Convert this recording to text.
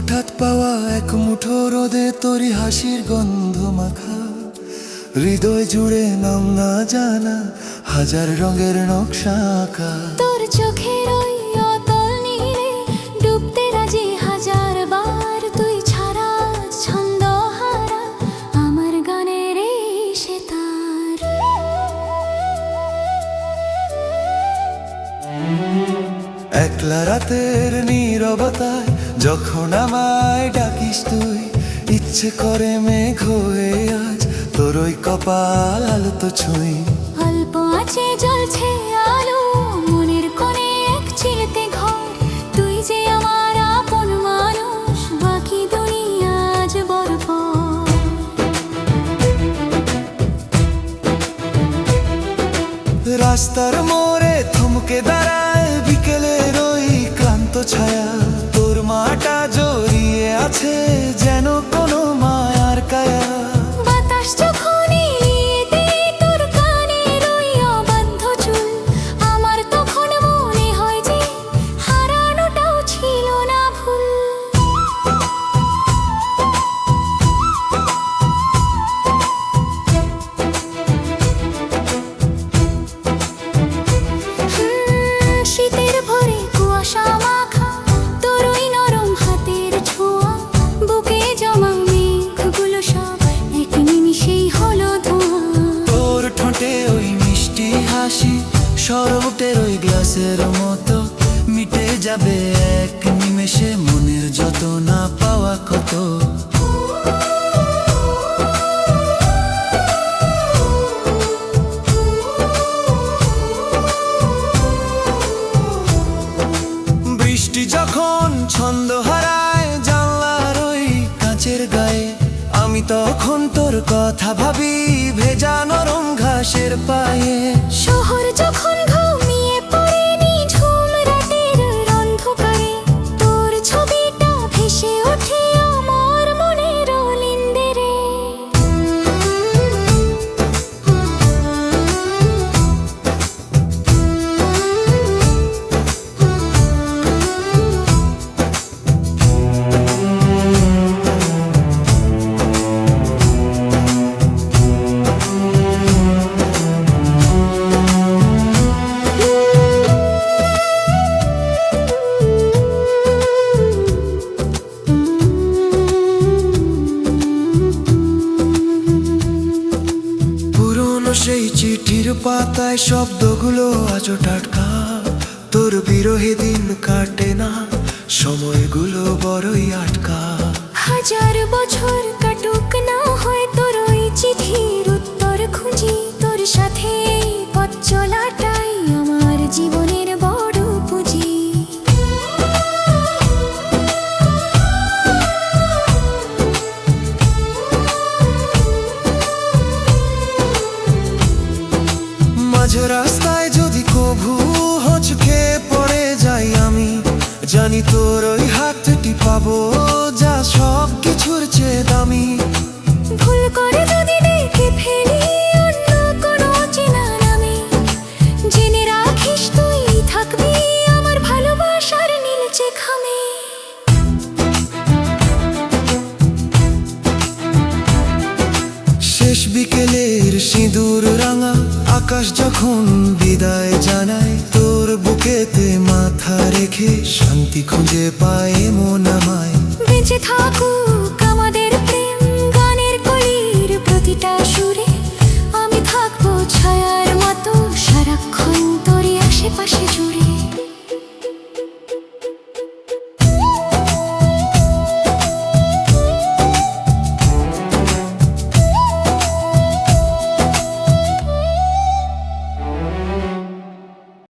হঠাৎ পাওয়া এক মুঠো রোদে তোরি হাসির গন্ধ মাখা, হৃদয় জুড়ে নাম না জানা হাজার রঙের নকশা আঁকা। তোর চোখের ওই অতল নীলে ডুবতে রাজি হাজার বার, তুই ছাড়া ছন্দ হারা আমার গানের এই সেতার। একলা রাতের নীরবতায় যখন আমায় ডাকিস তুই, ইচ্ছে করে মেঘ হয়ে আজ তোর ওই কপাল আলো তো ছুঁই। অল্প আছে জ্বলছে আলো মনের কোণে এক চিলতে ঘর, তুই যে আমার আপন মানুষ বাকি দুনিয়া আজ বরপর। রাস্তার মোড়ে থমকে দাঁড়ায় বিকেলের ওই ক্লান্ত ছায়া, তোর মাটা জড়িয়ে আছে যেন কোনো মায়ার কায়া। বাতাস যখন এলিয়ে দেয় তোর কানের ওই অবাধ্য চুল, আমার তখন মনে হয় যে হারানোটাও ছিল না ভুল। শীতের ভোরে কুয়াশা মাখা তোর ওই নরম হাতের ছোঁয়া, বুকে জমা মেঘগুলো সব এক নিমিষেই হলো ধোঁয়া। তোর ঠোঁটে ওই মিষ্টি হাসি শরবতের ওই গ্লাসের মতো, মিটে যাবে এক নিমেষে মনের যত না পাওয়া কত। বৃষ্টি যখন ছন্দ হারায় জানলার ওই কাঁচের গায়ে, আমি তখন তোর কথা ভাবি ভেজা নরম ঘাসের পায়ে। শহর যখন ঘুমিয়ে পড়ে নিঝুম রাতের অন্ধকারে, তোর ছবিটা ভেসে ওঠে আমার মনের লিন্দেরে। পুরনো সেই চিঠির পাতায় শব্দগুলো আজও টাটকা, তোর বিরহে দিন কাটে না সময়গুলো বড়ই আটকা। হাজার বছর কাটুক না হয় তোর ওই চিঠির উত্তর খুঁজি, তোর সাথে এই পথ চলাটাই আমার জীবনের বড় পুঁজি। মাঝ রাস্তায় যদি কভু হচকে পড়ে যাই আমি, জানি তোর ওই হাতটি পাবো যা সব কিছুর চেয়ে দামি। ভুল করে যদি দেখে ফেলি অন্য কোনো চেনা নামে, জেনে রাখিস তুই থাকবি আমার ভালোবাসার নীলচে খামে। শেষ বিকেলের সিঁদুর রাঙা আকাশ যখন বিদায় জানায়, তোর বুকেতে মাথা রেখে শান্তি খুঁজে পায় মন আমায়। বেঁচে থাকুক